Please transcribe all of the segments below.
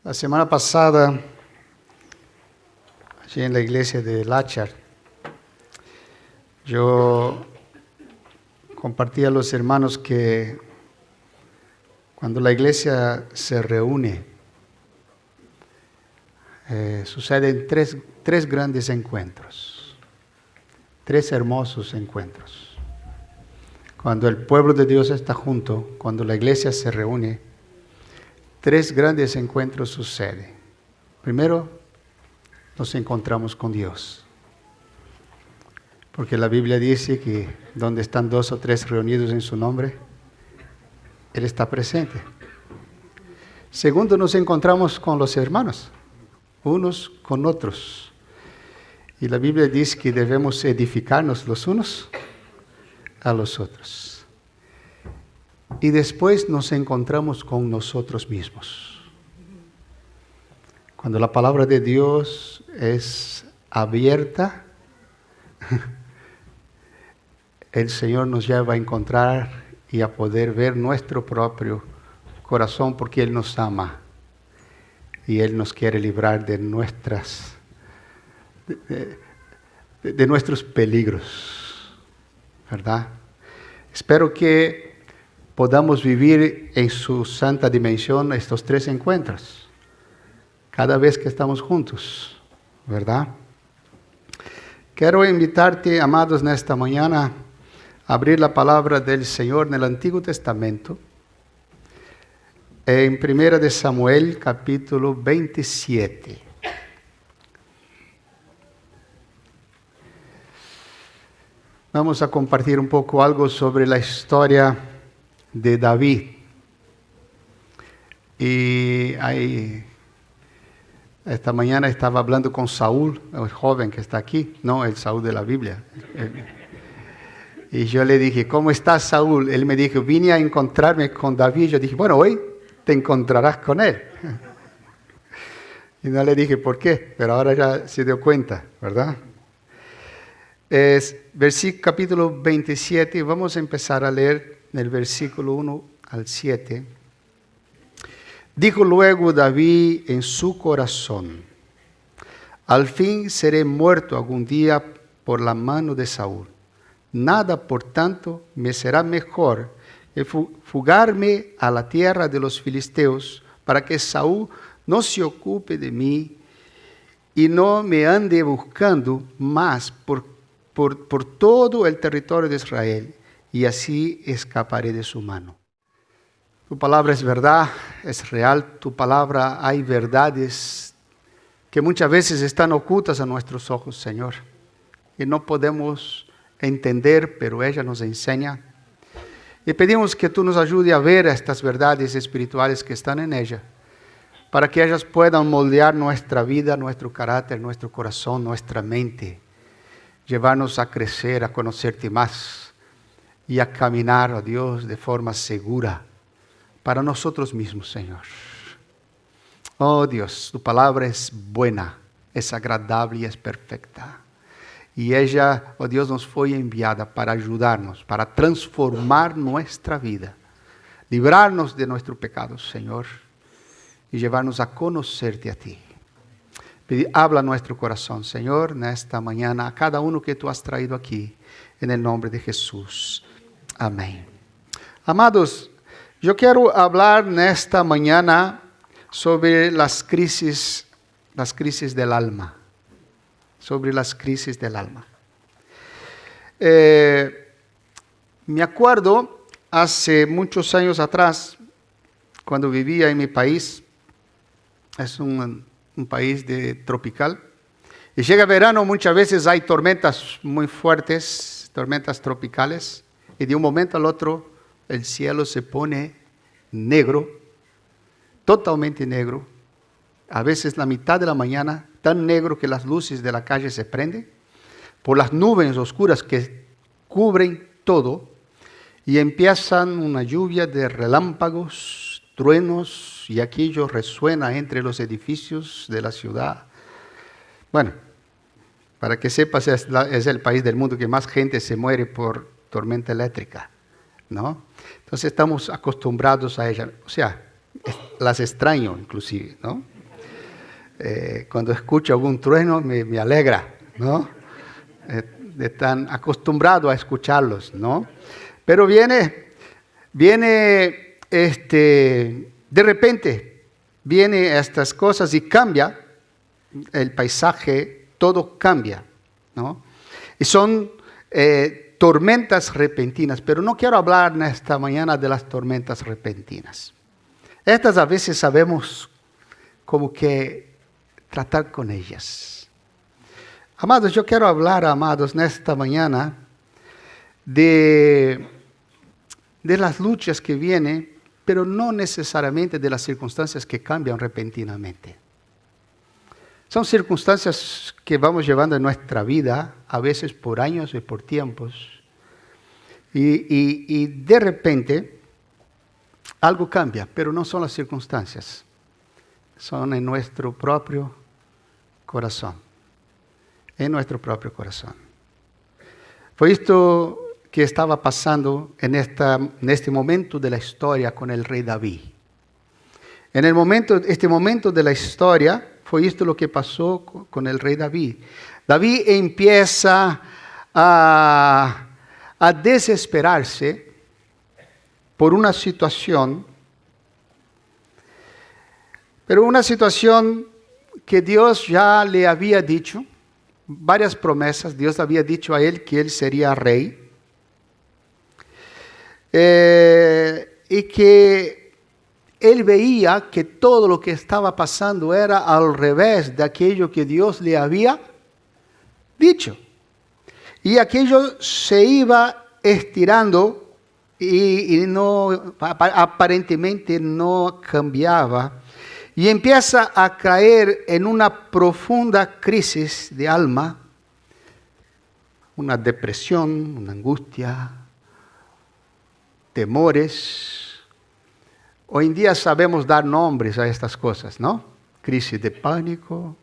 La semana pasada, allí en la iglesia de Lachar, yo compartí a los hermanos que cuando la iglesia se reúne, suceden tres grandes encuentros, tres hermosos encuentros. Cuando el pueblo de Dios está junto, cuando la iglesia se reúne, tres grandes encuentros suceden. Primero, nos encontramos con Dios. Porque la Biblia dice que donde están dos o tres reunidos en su nombre, Él está presente. Segundo, nos encontramos con los hermanos, unos con otros. Y la Biblia dice que debemos edificarnos los unos a los otros. Y después nos encontramos con nosotros mismos. Cuando la palabra de Dios es abierta, el Señor nos lleva a encontrar y a poder ver nuestro propio corazón, porque Él nos ama y Él nos quiere librar de nuestros peligros, ¿verdad? Espero que podamos vivir en su santa dimensión estos tres encuentros, cada vez que estamos juntos, ¿verdad? Quiero invitarte, amados, en esta mañana a abrir la palabra del Señor en el Antiguo Testamento, en 1 de Samuel, capítulo 27. Vamos a compartir un poco algo sobre la historia de David. Y esta mañana estaba hablando con Saúl, el joven que está aquí, no el Saúl de la Biblia. Y yo le dije, ¿cómo estás, Saúl? Él me dijo, vine a encontrarme con David. Yo dije, bueno, hoy te encontrarás con él. Y no le dije por qué, pero ahora ya se dio cuenta, ¿verdad? Es capítulo 27, vamos a empezar a leer el versículo 1 al 7. Dijo luego David en su corazón, al fin seré muerto algún día por la mano de Saúl. Nada, por tanto, me será mejor que fugarme a la tierra de los filisteos, para que Saúl no se ocupe de mí y no me ande buscando más por todo el territorio de Israel, y así escaparé de su mano. Tu palabra es verdad, es real. Tu palabra, hay verdades que muchas veces están ocultas a nuestros ojos, Señor, y no podemos entender, pero ella nos enseña. Y pedimos que tú nos ayudes a ver estas verdades espirituales que están en ella, para que ellas puedan moldear nuestra vida, nuestro carácter, nuestro corazón, nuestra mente, llevarnos a crecer, a conocerte más y a caminar, oh Dios, de forma segura para nosotros mismos, Señor. Oh Dios, tu palabra es buena, es agradable y es perfecta. Y ella, oh Dios, nos fue enviada para ayudarnos, para transformar nuestra vida, librarnos de nuestro pecado, Señor, y llevarnos a conocerte a ti. Habla nuestro corazón, Señor, en esta mañana, a cada uno que tú has traído aquí, en el nombre de Jesús. Amén. Amados, yo quiero hablar en esta mañana sobre las crisis del alma. Sobre las crisis del alma. Me acuerdo hace muchos años atrás, cuando vivía en mi país, es un país tropical, y llega verano, muchas veces hay tormentas muy fuertes, tormentas tropicales, y de un momento al otro el cielo se pone negro, totalmente negro, a veces la mitad de la mañana, tan negro que las luces de la calle se prenden, por las nubes oscuras que cubren todo, y empiezan una lluvia de relámpagos, truenos, y aquello resuena entre los edificios de la ciudad. Bueno, para que sepas, es el país del mundo que más gente se muere por tormenta eléctrica, ¿no? Entonces estamos acostumbrados a ella. O sea, Las extraño inclusive, ¿no? Cuando escucho algún trueno me alegra, ¿no? De tan acostumbrado a escucharlos, ¿no? Pero viene de repente, viene estas cosas y cambia el paisaje, todo cambia, ¿no? Y son tormentas repentinas, pero no quiero hablar en esta mañana de las tormentas repentinas. Estas a veces sabemos como que tratar con ellas. Amados, yo quiero hablar, amados, en esta mañana de las luchas que vienen, pero no necesariamente de las circunstancias que cambian repentinamente. Son circunstancias que vamos llevando en nuestra vida, a veces por años y por tiempos, y de repente algo cambia, pero no son las circunstancias, son en nuestro propio corazón, en nuestro propio corazón. Fue esto que estaba pasando en este momento de la historia con el rey David. Este momento de la historia, fue esto lo que pasó con el rey David. David empieza a desesperarse por una situación, pero una situación que Dios ya le había dicho, varias promesas. Dios había dicho a él que él sería rey. Y que él veía que todo lo que estaba pasando era al revés de aquello que Dios le había dicho. Y aquello se iba estirando y no, aparentemente no cambiaba. Y empieza a caer en una profunda crisis de alma, una depresión, una angustia, temores. Hoy en día sabemos dar nombres a estas cosas, ¿no? Crisis de pánico,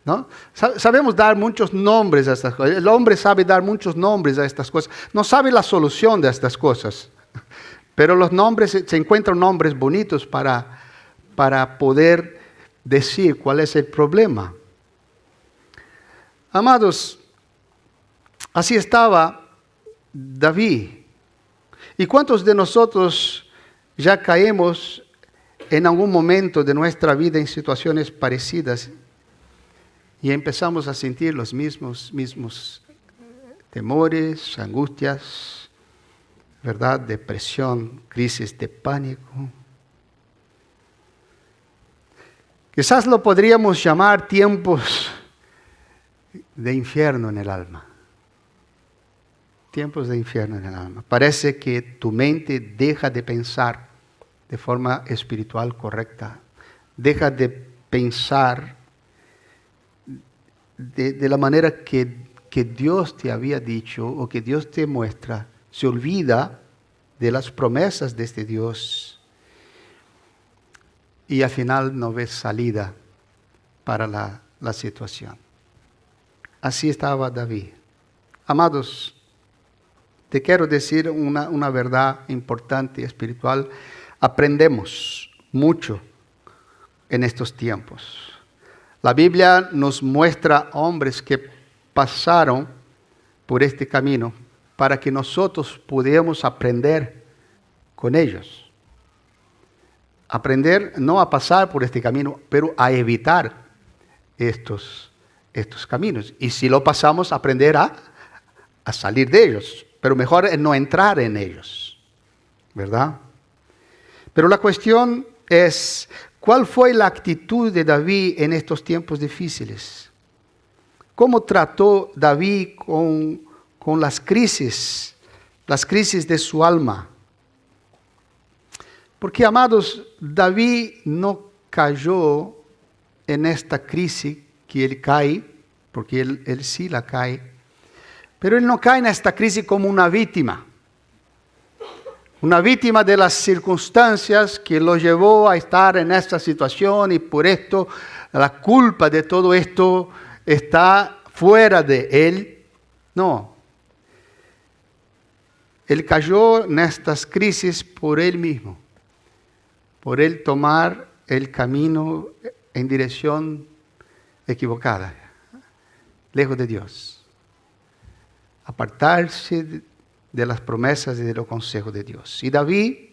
¿no? Sabemos dar muchos nombres a estas cosas. El hombre sabe dar muchos nombres a estas cosas. No sabe la solución de estas cosas. Pero los nombres, se encuentran nombres bonitos para poder decir cuál es el problema. Amados, así estaba David. ¿Y cuántos de nosotros ya caemos en algún momento de nuestra vida en situaciones parecidas y empezamos a sentir los mismos temores, angustias, ¿verdad? Depresión, crisis de pánico? Quizás lo podríamos llamar tiempos de infierno en el alma. Tiempos de infierno en el alma. Parece que tu mente deja de pensar de forma espiritual correcta. Deja de pensar de la manera que Dios te había dicho o que Dios te muestra. Se olvida de las promesas de este Dios. Y al final no ves salida para la situación. Así estaba David. Amados, te quiero decir una verdad importante y espiritual. Aprendemos mucho en estos tiempos. La Biblia nos muestra hombres que pasaron por este camino para que nosotros pudiéramos aprender con ellos. Aprender no a pasar por este camino, pero a evitar estos caminos. Y si lo pasamos, aprender a salir de ellos. Pero mejor es no entrar en ellos, ¿verdad? Pero la cuestión es, ¿cuál fue la actitud de David en estos tiempos difíciles? ¿Cómo trató David con las crisis de su alma? Porque, amados, David no cayó en esta crisis que él cae, porque él sí la cae, pero él no cae en esta crisis como una víctima de las circunstancias que lo llevó a estar en esta situación y por esto la culpa de todo esto está fuera de él. No. Él cayó en estas crisis por él mismo, por él tomar el camino en dirección equivocada, lejos de Dios. Apartarse de las promesas y de los consejos de Dios. Y David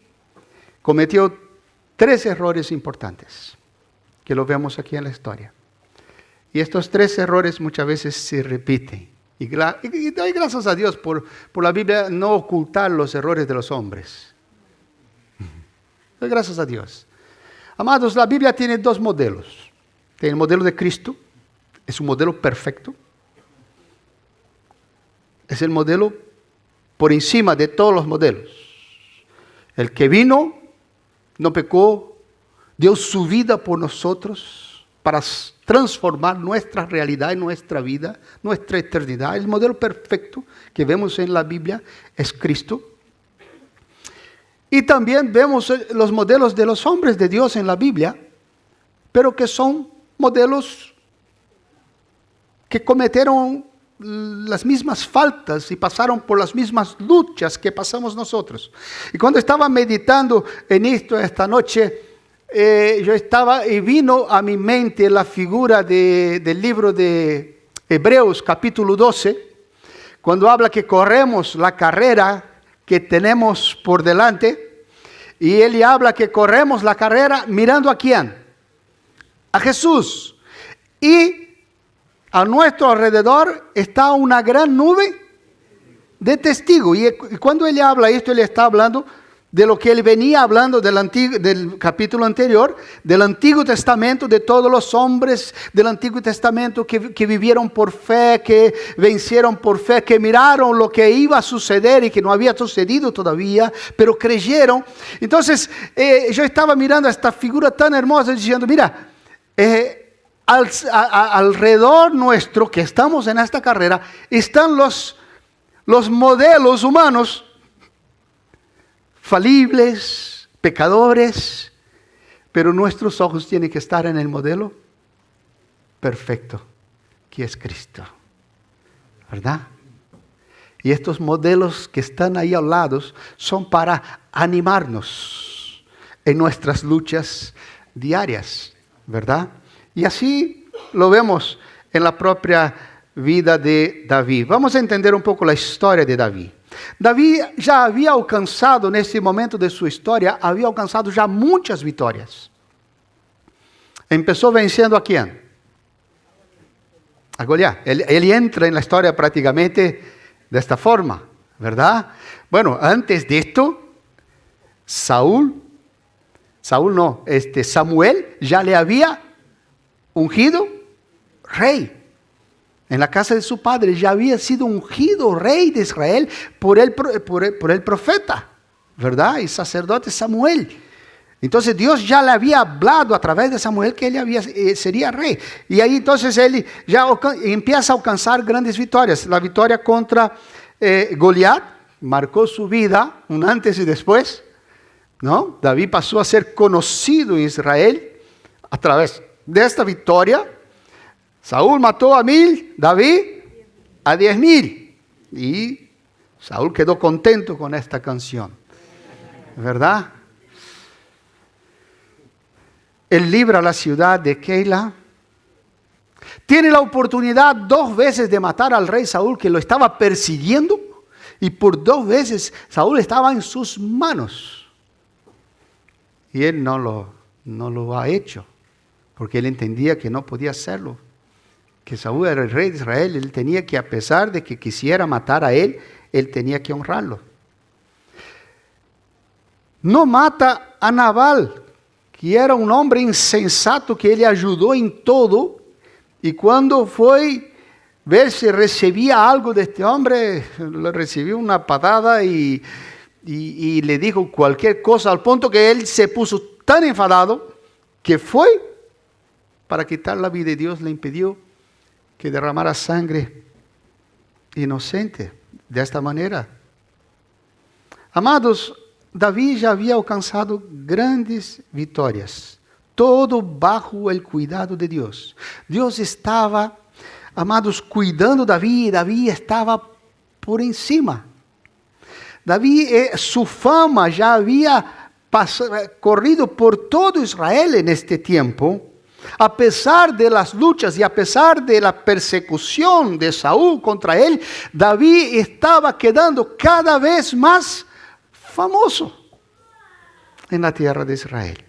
cometió 3 errores importantes, que lo vemos aquí en la historia. Y estos 3 errores muchas veces se repiten. Y doy gracias a Dios por la Biblia no ocultar los errores de los hombres. Doy gracias a Dios. Amados, la Biblia tiene 2 modelos. Tiene el modelo de Cristo, es un modelo perfecto. Es el modelo por encima de todos los modelos. El que vino, no pecó, dio su vida por nosotros para transformar nuestra realidad y nuestra vida, nuestra eternidad. El modelo perfecto que vemos en la Biblia es Cristo. Y también vemos los modelos de los hombres de Dios en la Biblia, pero que son modelos que cometieron las mismas faltas y pasaron por las mismas luchas que pasamos nosotros. Y cuando estaba meditando en esto esta noche, yo estaba y vino a mi mente la figura del libro de Hebreos capítulo 12, cuando habla que corremos la carrera que tenemos por delante, y él habla que corremos la carrera mirando ¿a quién? A Jesús. Y a nuestro alrededor está una gran nube de testigos. Y cuando él habla esto, él está hablando de lo que él venía hablando del capítulo anterior, del Antiguo Testamento, de todos los hombres del Antiguo Testamento que vivieron por fe, que vencieron por fe, que miraron lo que iba a suceder y que no había sucedido todavía, pero creyeron. Entonces, yo estaba mirando a esta figura tan hermosa diciendo, mira, alrededor nuestro, que estamos en esta carrera, están los modelos humanos, falibles, pecadores, pero nuestros ojos tienen que estar en el modelo perfecto, que es Cristo, ¿verdad? Y estos modelos que están ahí al lado son para animarnos en nuestras luchas diarias, ¿verdad? Y así lo vemos en la propia vida de David. Vamos a entender un poco la historia de David. David já havia alcançado, nesse momento de sua história, havia alcançado já muitas vitórias. Começou vencendo a quem? A Goliat. Ele entra na história praticamente desta forma, ¿verdad? Bueno, antes de esto, Samuel já le havia ungido rei. En la casa de su padre ya había sido ungido rey de Israel por el profeta, ¿verdad? Y sacerdote Samuel. Entonces Dios ya le había hablado a través de Samuel que él sería rey. Y ahí entonces él ya empieza a alcanzar grandes victorias. La victoria contra Goliat marcó su vida, un antes y después, ¿no? David pasó a ser conocido en Israel a través de esta victoria. Saúl mató a 1000, David a 10,000. Y Saúl quedó contento con esta canción, ¿verdad? Él libra la ciudad de Keila. Tiene la oportunidad 2 veces de matar al rey Saúl, que lo estaba persiguiendo. Y por 2 veces Saúl estaba en sus manos. Y él no lo ha hecho, porque él entendía que no podía hacerlo. Que Saúl era el rey de Israel, él tenía que, a pesar de que quisiera matar a él tenía que honrarlo. No mata a Nabal, que era un hombre insensato, que él ayudó en todo, y cuando fue ver si recibía algo de este hombre, le recibió una patada y le dijo cualquier cosa, al punto que él se puso tan enfadado, que fue para quitar la vida, y Dios le impidió que derramara sangre inocente de esta manera. Amados, David ya había alcanzado grandes victorias, todo bajo el cuidado de Dios. Dios estaba, amados, cuidando de David, y David estaba por encima. David, su fama ya había corrido por todo Israel en este tiempo, a pesar de las luchas y a pesar de la persecución de Saúl contra él, David estaba quedando cada vez más famoso en la tierra de Israel.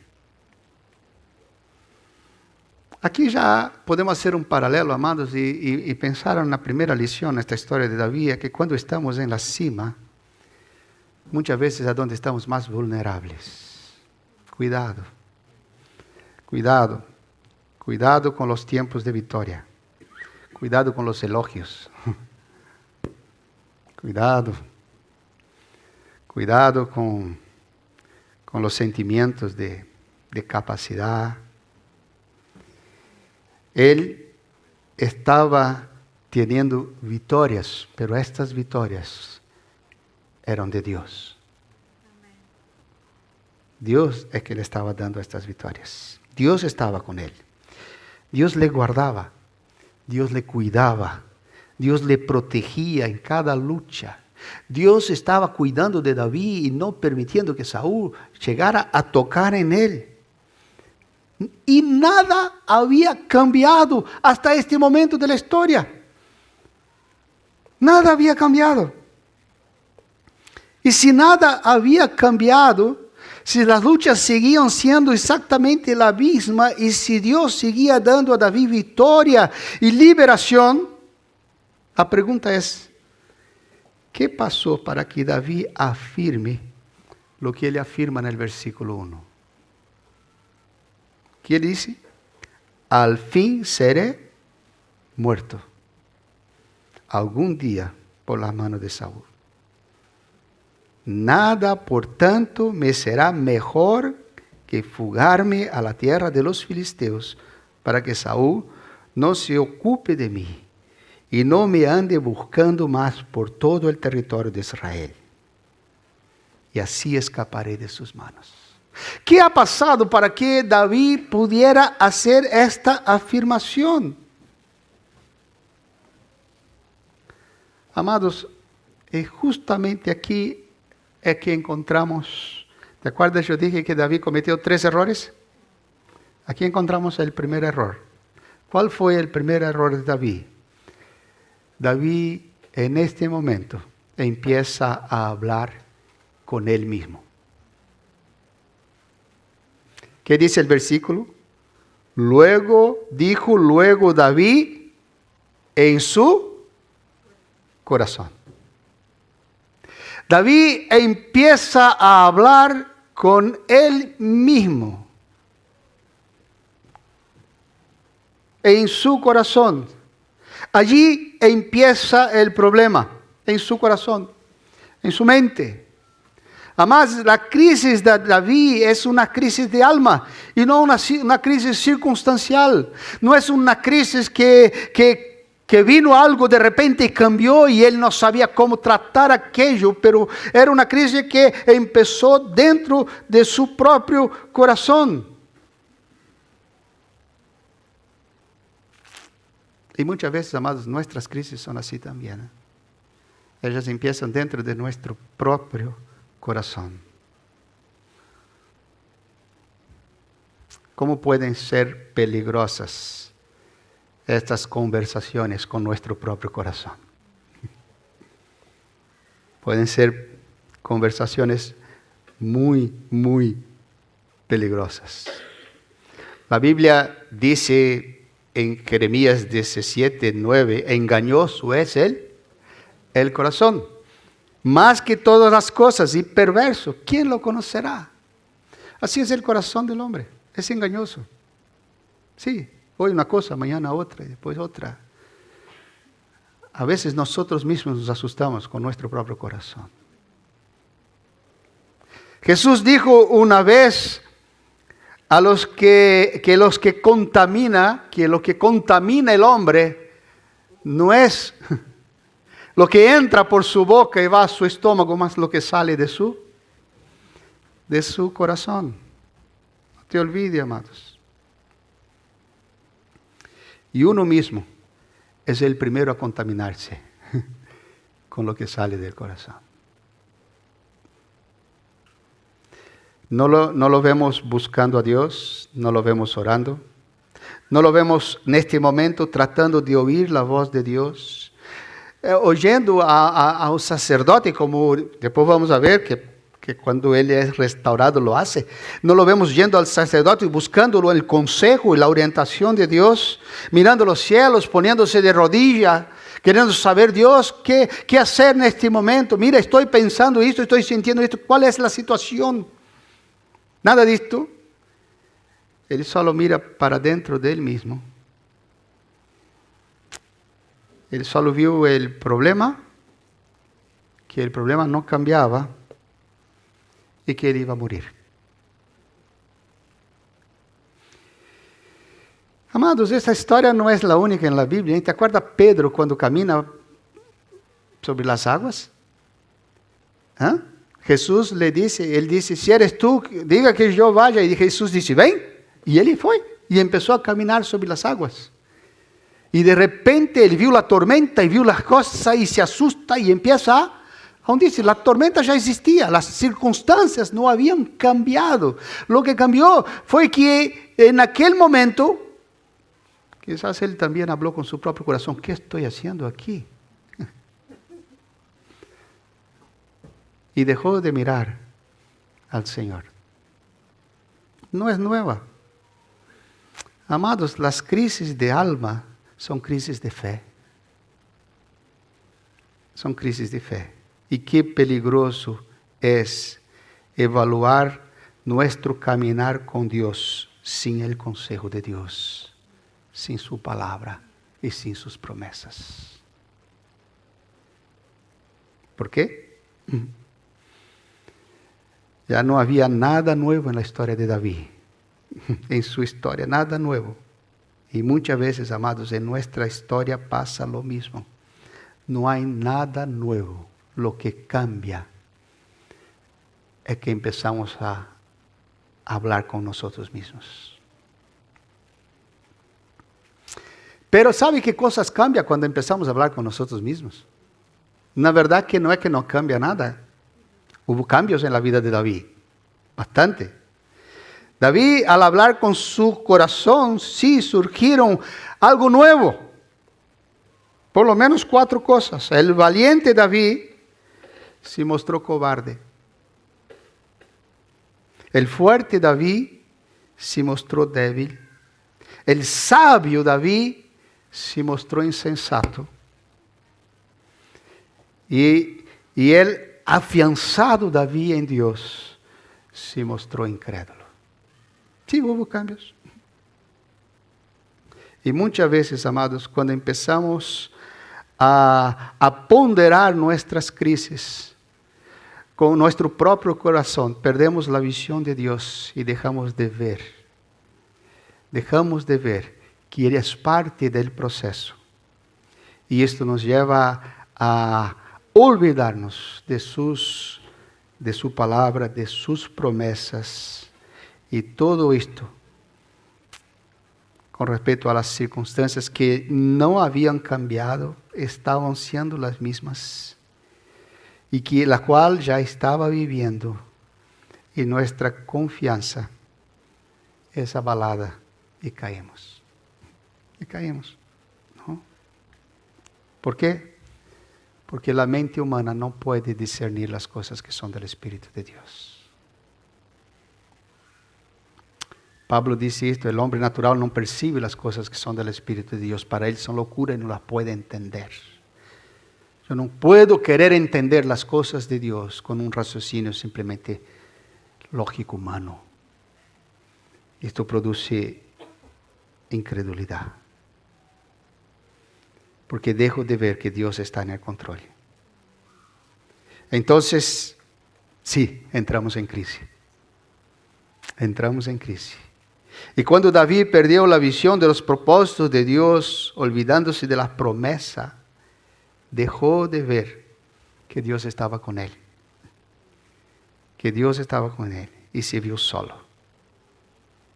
Aquí ya podemos hacer un paralelo, amados, y pensar en la primera lección, esta historia de David, que cuando estamos en la cima, muchas veces es donde estamos más vulnerables. Cuidado, cuidado, cuidado con los tiempos de victoria. Cuidado con los elogios. Cuidado, cuidado con los sentimientos de capacidad. Él estaba teniendo victorias, pero estas victorias eran de Dios. Dios es que le estaba dando estas victorias. Dios estaba con él. Dios le guardaba. Dios le cuidaba. Dios le protegía en cada lucha. Dios estaba cuidando de David y no permitiendo que Saúl llegara a tocar en él. Y nada había cambiado hasta este momento de la historia. Nada había cambiado. Y si nada había cambiado, si las luchas seguían siendo exactamente la misma y si Dios seguía dando a David victoria y liberación, la pregunta es, ¿qué pasó para que David afirme lo que él afirma en el versículo 1? ¿Qué dice? Al fin seré muerto algún día por las manos de Saúl. Nada, por tanto, me será mejor que fugarme a la tierra de los filisteos para que Saúl no se ocupe de mí y no me ande buscando más por todo el territorio de Israel. Y así escaparé de sus manos. ¿Qué ha pasado para que David pudiera hacer esta afirmación? Amados, justamente aquí es que encontramos, ¿te acuerdas? Yo dije que David cometió 3 errores. Aquí encontramos el primer error. ¿Cuál fue el primer error de David? David en este momento empieza a hablar con él mismo. ¿Qué dice el versículo? Luego David en su corazón. David empieza a hablar con él mismo. En su corazón. Allí empieza el problema. En su corazón. En su mente. Además, la crisis de David es una crisis de alma y no una crisis circunstancial. No es una crisis que vino algo de repente y cambió y él no sabía cómo tratar aquello, pero era una crisis que empezó dentro de su propio corazón. Y muchas veces, amados, nuestras crisis son así también. Ellas empiezan dentro de nuestro propio corazón. ¿Cómo pueden ser peligrosas estas conversaciones con nuestro propio corazón? Pueden ser conversaciones muy, muy peligrosas. La Biblia dice en Jeremías 17:9, engañoso es el corazón, más que todas las cosas, y perverso, ¿quién lo conocerá? Así es el corazón del hombre, es engañoso. Sí, hoy una cosa, mañana otra y después otra. A veces nosotros mismos nos asustamos con nuestro propio corazón. Jesús dijo una vez a lo que contamina el hombre no es lo que entra por su boca y va a su estómago, más lo que sale de su corazón. No te olvides, amados. Y uno mismo es el primero a contaminarse con lo que sale del corazón. No lo vemos buscando a Dios, no lo vemos orando, no lo vemos en este momento tratando de oír la voz de Dios, oyendo ao sacerdote, como después vamos a ver que cuando Él es restaurado lo hace. No lo vemos yendo al sacerdote y buscándolo el consejo y la orientación de Dios, mirando los cielos, poniéndose de rodillas, queriendo saber, Dios, ¿qué hacer en este momento? Mira, estoy pensando esto, estoy sintiendo esto, ¿cuál es la situación? Nada de esto. Él solo mira para dentro de él mismo. Él solo vio el problema, que el problema no cambiaba y que él iba a morir. Amados, esta historia no es la única en la Biblia. ¿Te acuerdas Pedro cuando camina sobre las aguas? ¿Ah? Jesús le dice, él dice, si eres tú, diga que yo vaya. Y Jesús dice, ven. Y él fue y empezó a caminar sobre las aguas. Y de repente él vio la tormenta y vio las cosas y se asusta y empieza a hundirse. La tormenta ya existía, las circunstancias no habían cambiado. Lo que cambió fue que en aquel momento, quizás él también habló con su propio corazón, ¿qué estoy haciendo aquí? Y dejó de mirar al Señor. No es nueva. Amados, las crisis de alma son crisis de fe. Son crisis de fe. Y qué peligroso es evaluar nuestro caminar con Dios sin el consejo de Dios, sin su palabra y sin sus promesas. ¿Por qué? Ya no había nada nuevo en la historia de David. En su historia, nada nuevo. Y muchas veces, amados, en nuestra historia pasa lo mismo. No hay nada nuevo. Lo que cambia es que empezamos a hablar con nosotros mismos. Pero ¿sabe qué cosas cambian cuando empezamos a hablar con nosotros mismos? La verdad que no es que no cambia nada. Hubo cambios en la vida de David, bastante. David, al hablar con su corazón, sí surgieron algo nuevo. Por lo menos 4 cosas. El valiente David se mostró cobarde. El fuerte David se mostró débil. El sabio David se mostró insensato. Y el afianzado David en Dios se mostró incrédulo. Sí, hubo cambios. Y muchas veces, amados, cuando empezamos a ponderar nuestras crisis con nuestro propio corazón, perdemos la visión de Dios y dejamos de ver. Dejamos de ver que Él es parte del proceso. Y esto nos lleva a olvidarnos de su palabra, de sus promesas. Y todo esto con respecto a las circunstancias que no habían cambiado, estaban siendo las mismas. Y que la cual ya estaba viviendo. Y nuestra confianza es abalada y caemos. Y caemos. ¿No? ¿Por qué? Porque la mente humana no puede discernir las cosas que son del Espíritu de Dios. Pablo dice esto, el hombre natural no percibe las cosas que son del Espíritu de Dios. Para él son locura y no las puede entender. Yo no puedo querer entender las cosas de Dios con un raciocinio simplemente lógico humano. Esto produce incredulidad. Porque dejo de ver que Dios está en el control. Entonces, sí, entramos en crisis. Entramos en crisis. Y cuando David perdió la visión de los propósitos de Dios, olvidándose de la promesa, dejó de ver que Dios estaba con él. Que Dios estaba con él y se vio solo.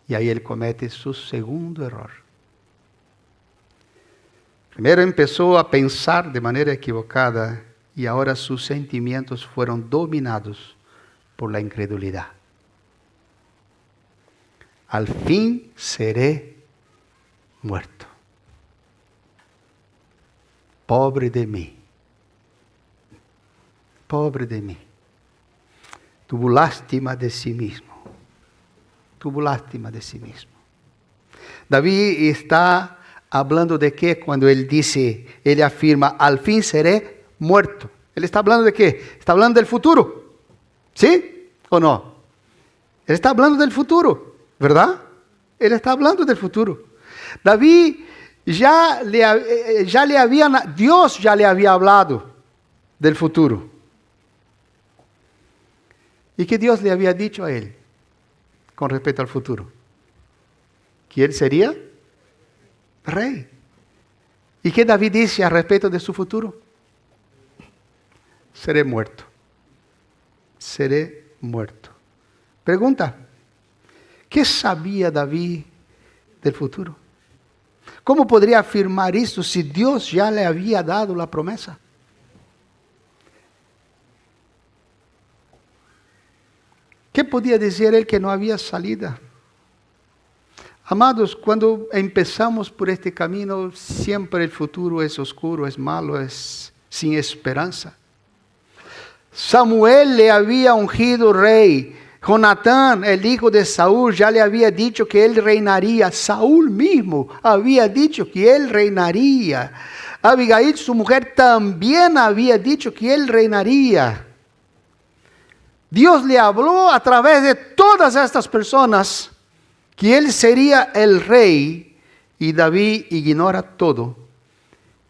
Y ahí él comete su segundo error. Primero empezó a pensar de manera equivocada y ahora sus sentimientos fueron dominados por la incredulidad. al fin seré muerto. Pobre de mí. Pobre de mí. Tuvo lástima de sí mismo. Tuvo lástima de sí mismo. David está hablando de qué cuando él dice, él afirma, al fin seré muerto. Él está hablando de qué? Está hablando del futuro. ¿Sí o no? Él está hablando del futuro, ¿verdad? Él está hablando del futuro. David Dios ya le había hablado del futuro. ¿Y qué Dios le había dicho a él con respecto al futuro? Que él sería rey. ¿Y qué David dice al respecto de su futuro? Seré muerto. Seré muerto. Pregunta, ¿qué sabía David del futuro? ¿Cómo podría afirmar esto si Dios ya le había dado la promesa? ¿Qué podía decir él que no había salida? Amados, cuando empezamos por este camino, siempre el futuro es oscuro, es malo, es sin esperanza. Samuel le había ungido rey. Jonatán, el hijo de Saúl, ya le había dicho que él reinaría. Saúl mismo había dicho que él reinaría. Abigail, su mujer, también había dicho que él reinaría. Dios le habló a través de todas estas personas que él sería el rey, y David ignora todo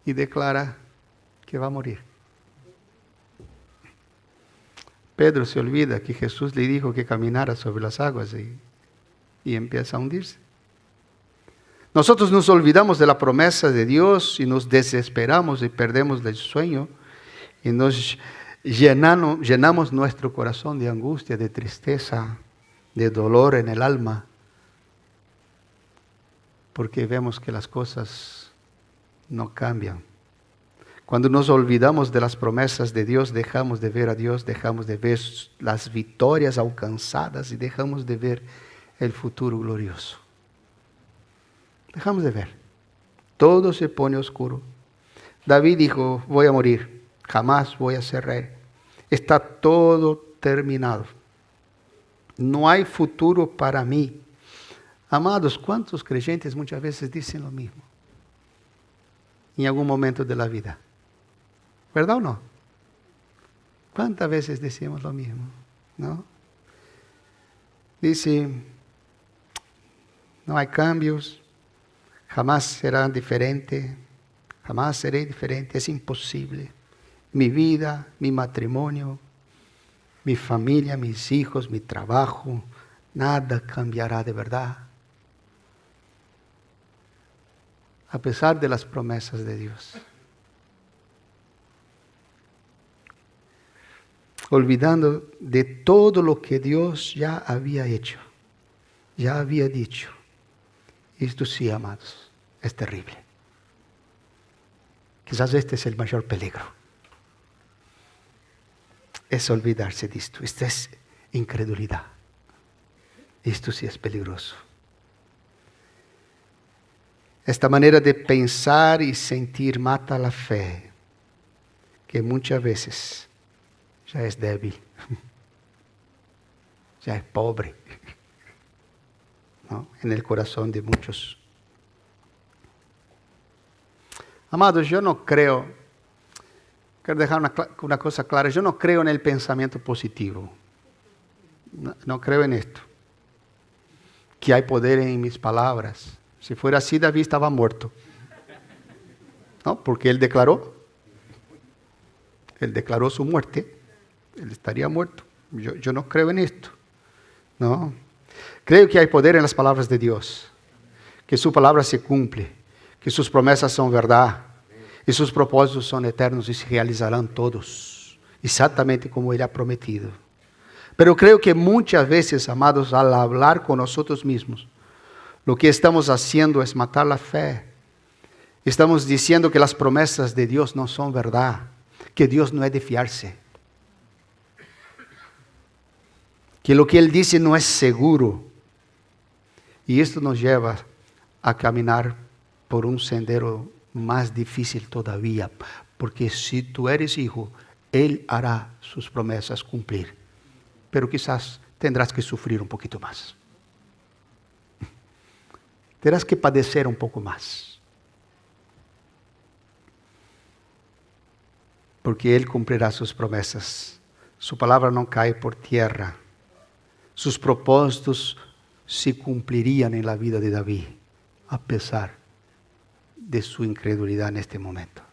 y declara que va a morir. Pedro se olvida que Jesús le dijo que caminara sobre las aguas y empieza a hundirse. Nosotros nos olvidamos de la promesa de Dios y nos desesperamos y perdemos el sueño y nos llenamos nuestro corazón de angustia, de tristeza, de dolor en el alma, porque vemos que las cosas no cambian. Cuando nos olvidamos de las promesas de Dios, dejamos de ver a Dios, dejamos de ver las victorias alcanzadas y dejamos de ver el futuro glorioso. Dejamos de ver. Todo se pone oscuro. David dijo, voy a morir, jamás voy a ser rey. Está todo terminado. No hay futuro para mí. Amados, ¿cuántos creyentes muchas veces dicen lo mismo? En algún momento de la vida. ¿Verdad o no? ¿Cuántas veces decimos lo mismo? ¿No? Dice, no hay cambios, jamás serán diferentes, jamás seré diferente, es imposible. Mi vida, mi matrimonio, mi familia, mis hijos, mi trabajo, nada cambiará de verdad. A pesar de las promesas de Dios. Olvidando de todo lo que Dios ya había hecho, ya había dicho. Esto sí, amados, es terrible. Quizás este es el mayor peligro. Es olvidarse de esto. Esto es incredulidad. Esto sí es peligroso. Esta manera de pensar y sentir mata la fe, que muchas veces ya es débil, ya es pobre, ¿no? En el corazón de muchos. Amados, yo no creo, quiero dejar una cosa clara, yo no creo en el pensamiento positivo. No creo en esto, que hay poder en mis palabras. Si fuera así, David estaba muerto, ¿no? Porque él declaró su muerte. Él estaría muerto. Yo no creo en esto. No. Creo que hay poder en las palabras de Dios. Que su palabra se cumple. Que sus promesas son verdad. Y sus propósitos son eternos y se realizarán todos. Exactamente como Él ha prometido. Pero creo que muchas veces, amados, al hablar con nosotros mismos, lo que estamos haciendo es matar la fe. Estamos diciendo que las promesas de Dios no son verdad. Que Dios no es de fiarse. Que lo que Él dice no es seguro. Y esto nos lleva a caminar por un sendero más difícil todavía, porque si tú eres hijo, Él hará sus promesas cumplir, pero quizás tendrás que sufrir un poquito más. Tendrás que padecer un poco más, porque Él cumplirá sus promesas. Su palabra no cae por tierra. Sus propósitos se cumplirían en la vida de David, a pesar de su incredulidad en este momento.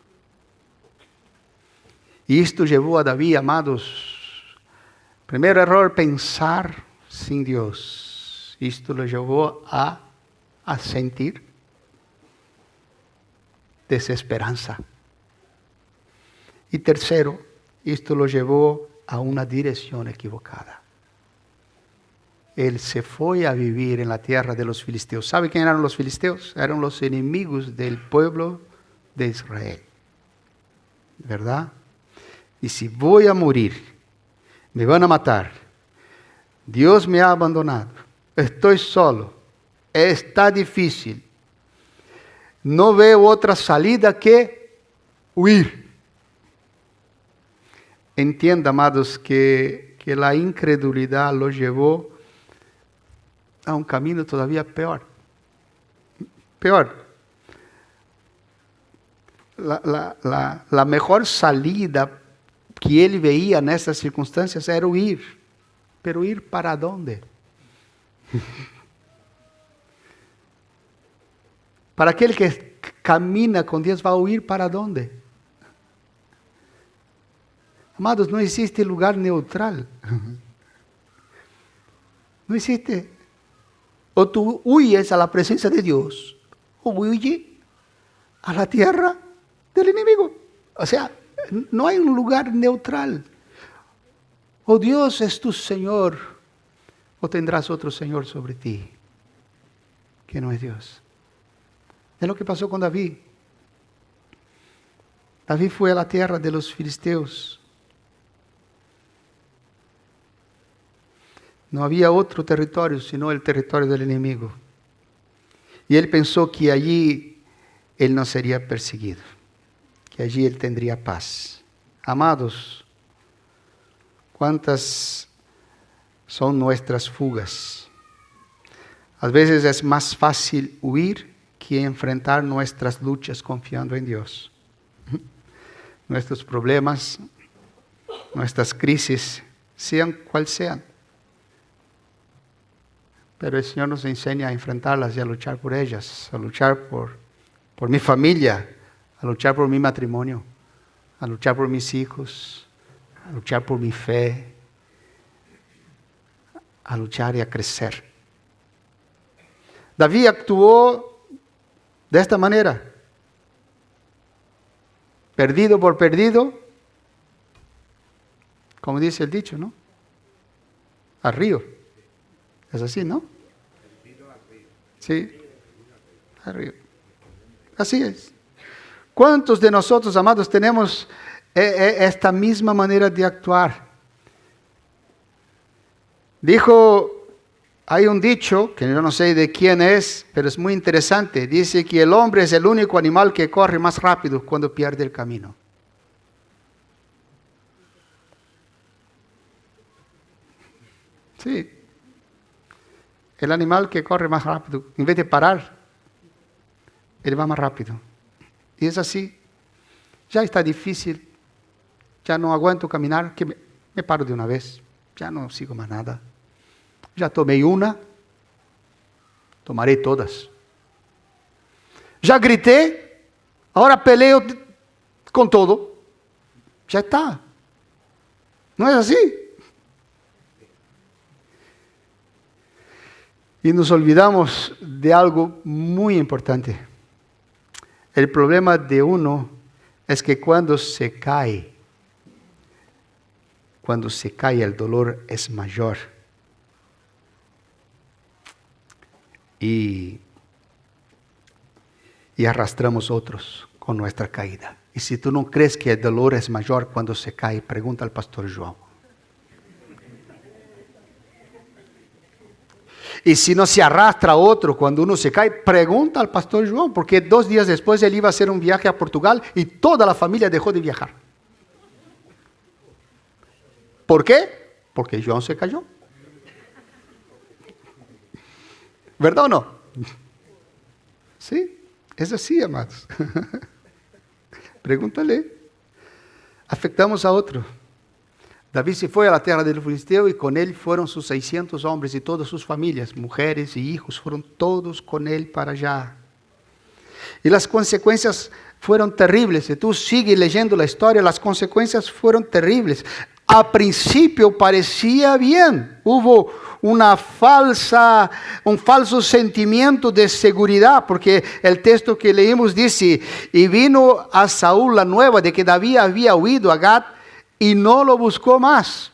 Y esto llevó a David, amados, primer error, pensar sin Dios. Esto lo llevó a sentir desesperanza. Y tercero, esto lo llevó a una dirección equivocada. Él se fue a vivir en la tierra de los filisteos. ¿Sabe quién eran los filisteos? Eran los enemigos del pueblo de Israel. ¿Verdad? Y si voy a morir, me van a matar, Dios me ha abandonado, estoy solo, está difícil, no veo otra salida que huir. Entienda, amados, que la incredulidad lo llevó a un camino todavía peor. Peor. La mejor salida que él veía en estas circunstancias era huir. Pero ¿ir para dónde? Para aquel que camina con Dios, ¿va a huir para dónde? Amados, no existe lugar neutral. No existe. O tú huyes a la presencia de Dios, o huyes a la tierra del enemigo. O sea, no hay un lugar neutral. O Dios es tu Señor, o tendrás otro Señor sobre ti, que no es Dios. Es lo que pasó con David. David fue a la tierra de los filisteos. No había otro territorio sino el territorio del enemigo. Y él pensó que allí él no sería perseguido, que allí él tendría paz. Amados, ¿cuántas son nuestras fugas? A veces es más fácil huir que enfrentar nuestras luchas confiando en Dios. Nuestros problemas, nuestras crisis, sean cual sean. Pero el Señor nos enseña a enfrentarlas y a luchar por ellas, a luchar por mi familia, a luchar por mi matrimonio, a luchar por mis hijos, a luchar por mi fe, a luchar y a crecer. David actuó de esta manera, perdido por perdido, como dice el dicho, ¿no? Al río. Es así, ¿no? Sí, al río. Así es. ¿Cuántos de nosotros, amados, tenemos esta misma manera de actuar? Hay un dicho, que yo no sé de quién es, pero es muy interesante. Dice que el hombre es el único animal que corre más rápido cuando pierde el camino. Sí. El animal que corre más rápido, en vez de parar, él va más rápido. Y es así. Ya está difícil, ya no aguanto caminar, que me paro de una vez, ya no sigo más nada. Ya tomé una, tomaré todas. Ya grité, ahora peleo con todo. Ya está. ¿No es así? Y nos olvidamos de algo muy importante. El problema de uno es que cuando se cae el dolor es mayor. Y arrastramos otros con nuestra caída. Y si tú no crees que el dolor es mayor cuando se cae, pregunta al pastor João. Y si no se arrastra otro cuando uno se cae, pregunta al pastor João, porque 2 días después él iba a hacer un viaje a Portugal y toda la familia dejó de viajar. ¿Por qué? Porque João se cayó. ¿Verdad o no? Sí, es así, amados. Pregúntale. Afectamos a otro. David se fue a la tierra del filisteo y con él fueron sus 600 hombres y todas sus familias, mujeres y hijos, fueron todos con él para allá. Y las consecuencias fueron terribles. Si tú sigues leyendo la historia, las consecuencias fueron terribles. A principio parecía bien. Hubo un falso sentimiento de seguridad, porque el texto que leímos dice, y vino a Saúl la nueva de que David había huido a Gat y no lo buscó más.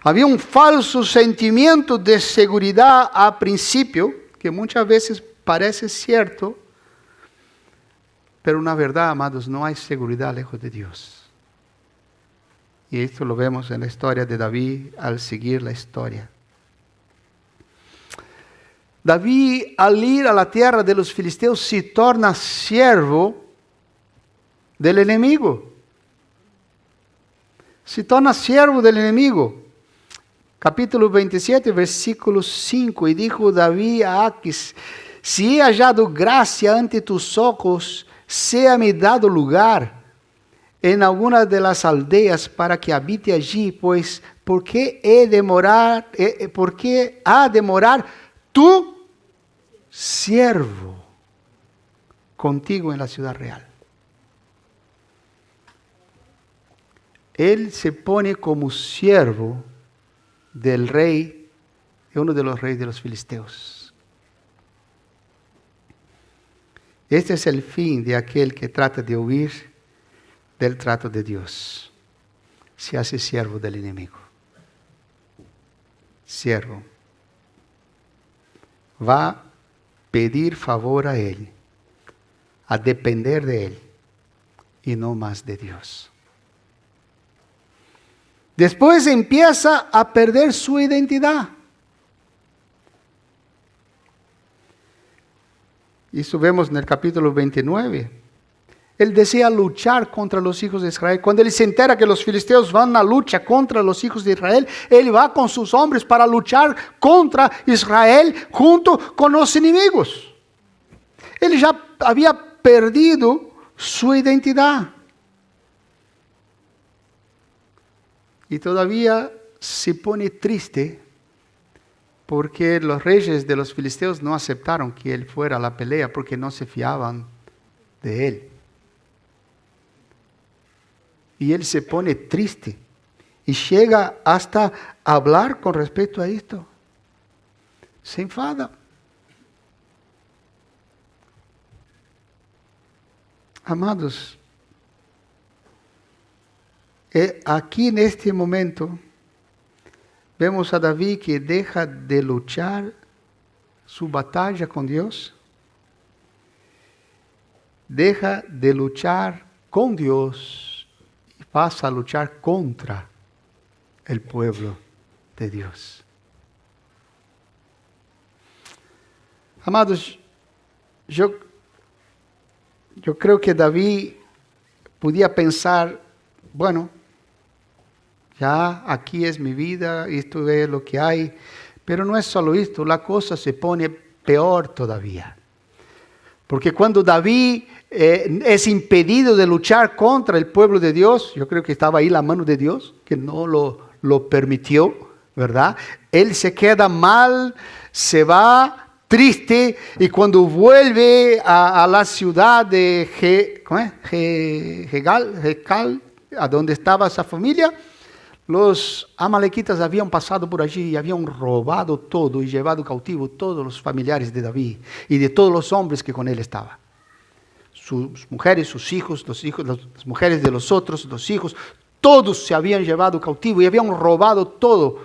Había un falso sentimiento de seguridad a principio, que muchas veces parece cierto, pero una verdad, amados, no hay seguridad lejos de Dios. Y esto lo vemos en la historia de David al seguir la historia. David, al ir a la tierra de los filisteos, se torna siervo del enemigo. Se torna siervo del enemigo. Capítulo 27, versículo 5. Y dijo David a Aquis, si he hallado gracia ante tus ojos, séame dado lugar en alguna de las aldeas para que habite allí, pues, ¿por qué ha de morar tu siervo contigo en la ciudad real? Él se pone como siervo del rey, uno de los reyes de los filisteos. Este es el fin de aquel que trata de huir del trato de Dios. Se hace siervo del enemigo. Siervo. Va a pedir favor a Él, a depender de Él y no más de Dios. Después empieza a perder su identidad. Y eso vemos en el capítulo 29. Él desea luchar contra los hijos de Israel. Cuando él se entera que los filisteos van a lucha contra los hijos de Israel, él va con sus hombres para luchar contra Israel junto con los enemigos. Él ya había perdido su identidad. Y todavía se pone triste porque los reyes de los filisteos no aceptaron que él fuera a la pelea porque no se fiaban de él. Y él se pone triste y llega hasta hablar con respecto a esto. Se enfada. Amados, aquí en este momento vemos a David que deja de luchar su batalla con Dios, deja de luchar con Dios y pasa a luchar contra el pueblo de Dios. Amados, yo creo que David podía pensar, bueno, ya aquí es mi vida, esto es lo que hay, pero no es solo esto, la cosa se pone peor todavía. Porque cuando David es impedido de luchar contra el pueblo de Dios, yo creo que estaba ahí la mano de Dios, que no lo permitió, ¿verdad? Él se queda mal, se va triste, y cuando vuelve a la ciudad de Jegal, a donde estaba esa familia, los amalequitas habían pasado por allí y habían robado todo y llevado cautivo todos los familiares de David y de todos los hombres que con él estaban. Sus mujeres, sus hijos, las mujeres de los otros, los hijos, todos se habían llevado cautivo y habían robado todo.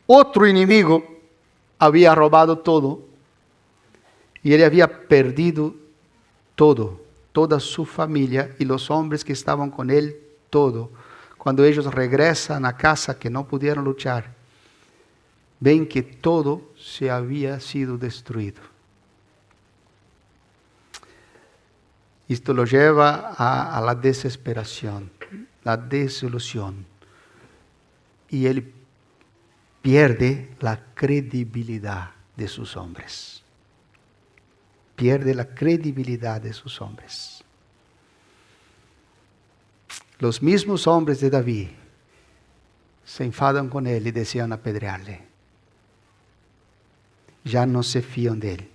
Otro enemigo había robado todo y él había perdido todo, toda su familia y los hombres que estaban con él, todo. Cuando ellos regresan a casa que no pudieron luchar, ven que todo se había sido destruido. Esto lo lleva a la desesperación, la desilusión. Y él pierde la credibilidad de sus hombres. Pierde la credibilidad de sus hombres. Los mismos hombres de David se enfadan con él y desean apedrearle. Ya no se fían de él.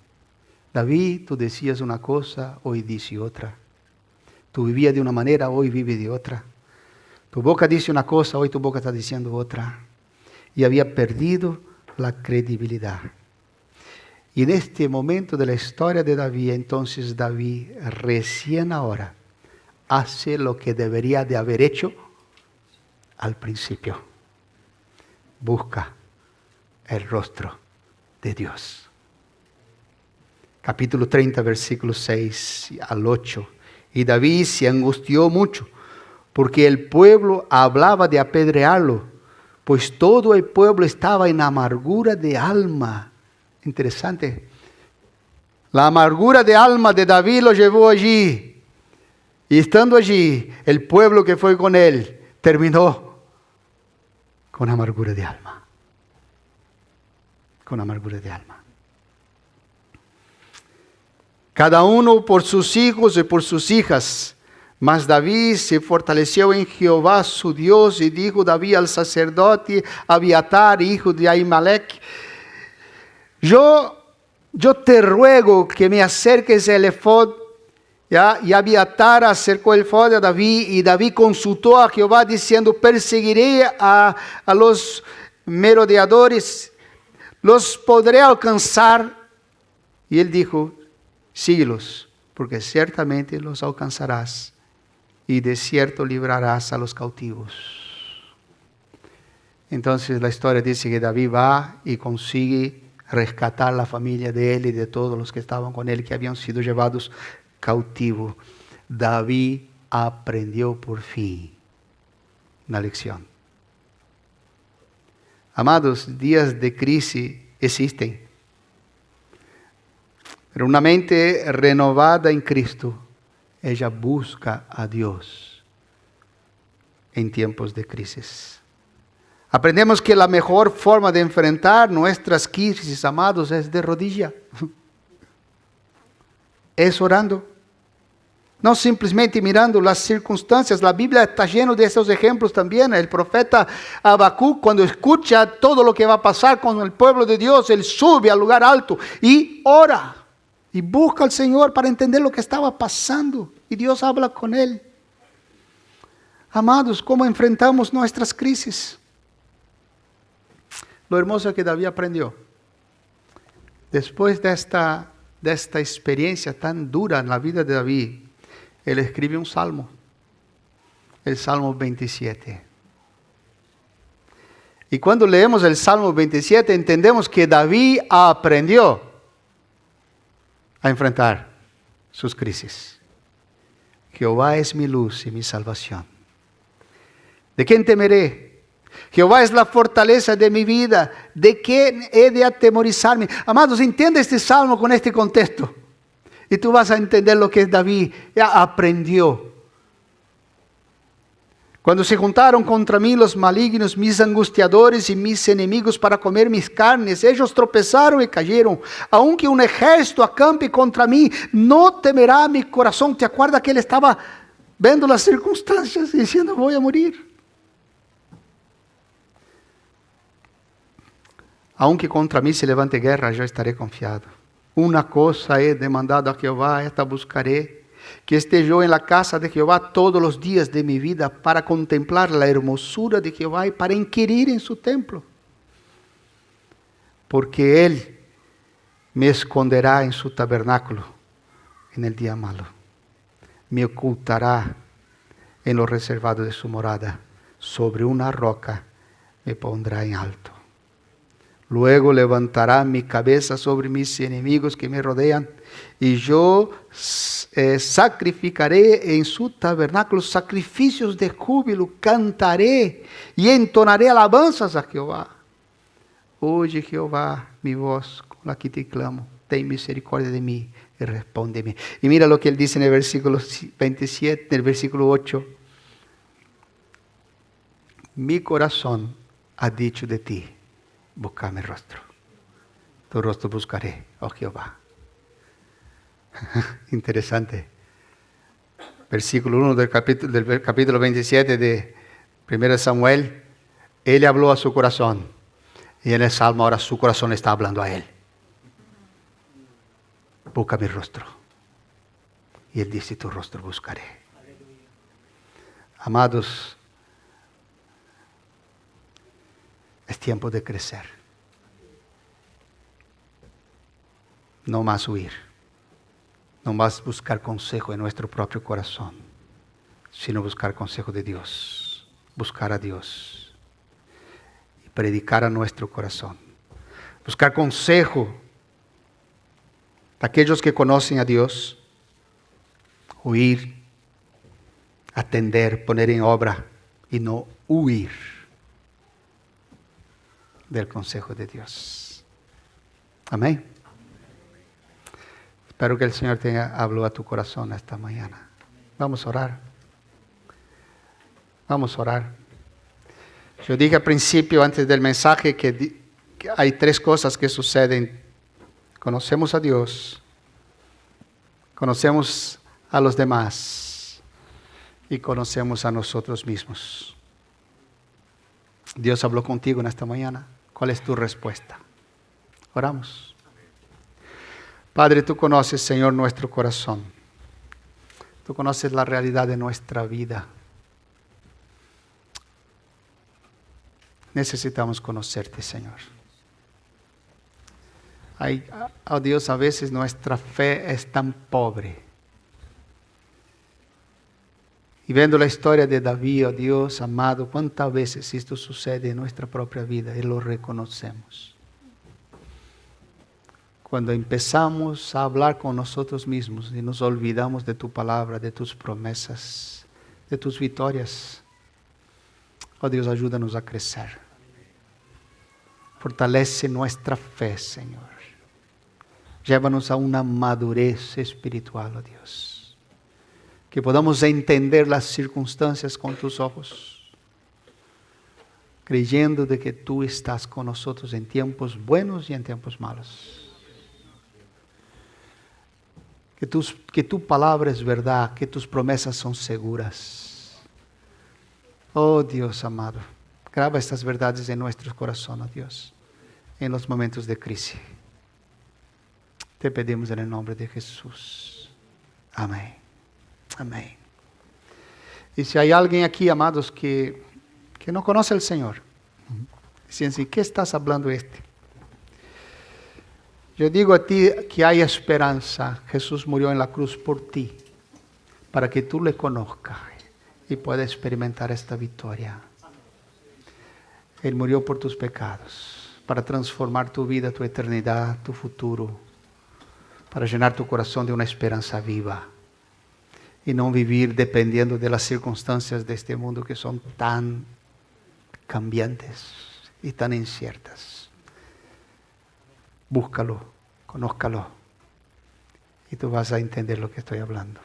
David, tú decías una cosa, hoy dice otra. Tú vivías de una manera, hoy vives de otra. Tu boca dice una cosa, hoy tu boca está diciendo otra. Y había perdido la credibilidad. Y en este momento de la historia de David, entonces David recién ahora hace lo que debería de haber hecho al principio. Busca el rostro de Dios. Capítulo 30, versículos 6 al 8. Y David se angustió mucho, porque el pueblo hablaba de apedrearlo, pues todo el pueblo estaba en amargura de alma. Interesante. La amargura de alma de David lo llevó allí. Y estando allí, el pueblo que fue con él terminó con amargura de alma. Con amargura de alma. Cada uno por sus hijos y por sus hijas. Mas David se fortaleció en Jehová su Dios, y dijo David al sacerdote Abiatar, hijo de Ahimelech: Yo te ruego que me acerques el efod. ¿Ya? Y Abiatar acercó el efod a David, y David consultó a Jehová diciendo: perseguiré a los merodeadores, los podré alcanzar. Y él dijo: síguelos, porque ciertamente los alcanzarás, y de cierto librarás a los cautivos. Entonces la historia dice que David va y consigue rescatar la familia de él y de todos los que estaban con él, que habían sido llevados cautivos. David aprendió por fin una lección. Amados, días de crisis existen. Pero una mente renovada en Cristo, ella busca a Dios en tiempos de crisis. Aprendemos que la mejor forma de enfrentar nuestras crisis, amados, es de rodilla. Es orando. No simplemente mirando las circunstancias. La Biblia está llena de esos ejemplos también. El profeta Habacuc, cuando escucha todo lo que va a pasar con el pueblo de Dios, él sube al lugar alto y ora. Y busca al Señor para entender lo que estaba pasando. Y Dios habla con él. Amados, ¿cómo enfrentamos nuestras crisis? Lo hermoso es que David aprendió. Después de esta experiencia tan dura en la vida de David, él escribe un salmo. El Salmo 27. Y cuando leemos el Salmo 27, entendemos que David aprendió a enfrentar sus crisis. Jehová es mi luz y mi salvación. ¿De quién temeré? Jehová es la fortaleza de mi vida. ¿De quién he de atemorizarme? Amados, entiende este salmo con este contexto. Y tú vas a entender lo que David ya aprendió. Cuando se juntaron contra mí los malignos, mis angustiadores y mis enemigos para comer mis carnes, ellos tropezaron y cayeron. Aunque un ejército acampe contra mí, no temerá mi corazón. ¿Te acuerdas que él estaba viendo las circunstancias y diciendo: voy a morir? Aunque contra mí se levante guerra, yo estaré confiado. Una cosa he demandado a Jehová, esta buscaré: que esté yo en la casa de Jehová todos los días de mi vida, para contemplar la hermosura de Jehová y para inquirir en su templo. Porque Él me esconderá en su tabernáculo en el día malo. Me ocultará en lo reservado de su morada. Sobre una roca me pondrá en alto. Luego levantará mi cabeza sobre mis enemigos que me rodean, y yo sacrificaré en su tabernáculo sacrificios de júbilo, cantaré y entonaré alabanzas a Jehová. Oye, Jehová, mi voz con la que te clamo. Ten misericordia de mí y respóndeme. Y mira lo que él dice en el versículo 27, en el versículo 8. Mi corazón ha dicho de ti, busca mi rostro. Tu rostro buscaré, oh Jehová. Interesante. Versículo 1 del capítulo 27 de 1 Samuel. Él habló a su corazón. Y en el Salmo ahora su corazón está hablando a él. Busca mi rostro. Y él dice, tu rostro buscaré. Amados, es tiempo de crecer. No más huir. No más buscar consejo en nuestro propio corazón, sino buscar consejo de Dios. Buscar a Dios. Y predicar a nuestro corazón. Buscar consejo de aquellos que conocen a Dios. Huir, atender, poner en obra y no huir del consejo de Dios. Amén. Espero que el Señor te habló a tu corazón esta mañana. Vamos a orar. Vamos a orar. Yo dije al principio, antes del mensaje, que hay tres cosas que suceden. Conocemos a Dios, conocemos a los demás y conocemos a nosotros mismos. Dios habló contigo en esta mañana. ¿Cuál es tu respuesta? Oramos. Padre, tú conoces, Señor, nuestro corazón. Tú conoces la realidad de nuestra vida. Necesitamos conocerte, Señor. Oh Dios, a veces nuestra fe es tan pobre. Y viendo la historia de David, oh Dios amado, cuántas veces esto sucede en nuestra propia vida y lo reconocemos. Cuando empezamos a hablar con nosotros mismos y nos olvidamos de tu palabra, de tus promesas, de tus victorias. Oh Dios, ayúdanos a crecer. Fortalece nuestra fe, Señor. Llévanos a una madurez espiritual, oh Dios. Que podamos entender las circunstancias con tus ojos. Creyendo de que tú estás con nosotros en tiempos buenos y en tiempos malos. Que tu palabra es verdad, que tus promesas son seguras. Oh Dios amado, graba estas verdades en nuestro corazón, oh Dios, en los momentos de crisis. Te pedimos en el nombre de Jesús. Amén. Amén. Y si hay alguien aquí, amados, que no conoce al Señor, dicen así, ¿qué estás hablando Yo digo a ti que hay esperanza. Jesús murió en la cruz por ti, para que tú le conozcas y puedas experimentar esta victoria. Él murió por tus pecados, para transformar tu vida, tu eternidad, tu futuro, para llenar tu corazón de una esperanza viva y no vivir dependiendo de las circunstancias de este mundo que son tan cambiantes y tan inciertas. Búscalo, conózcalo y tú vas a entender lo que estoy hablando.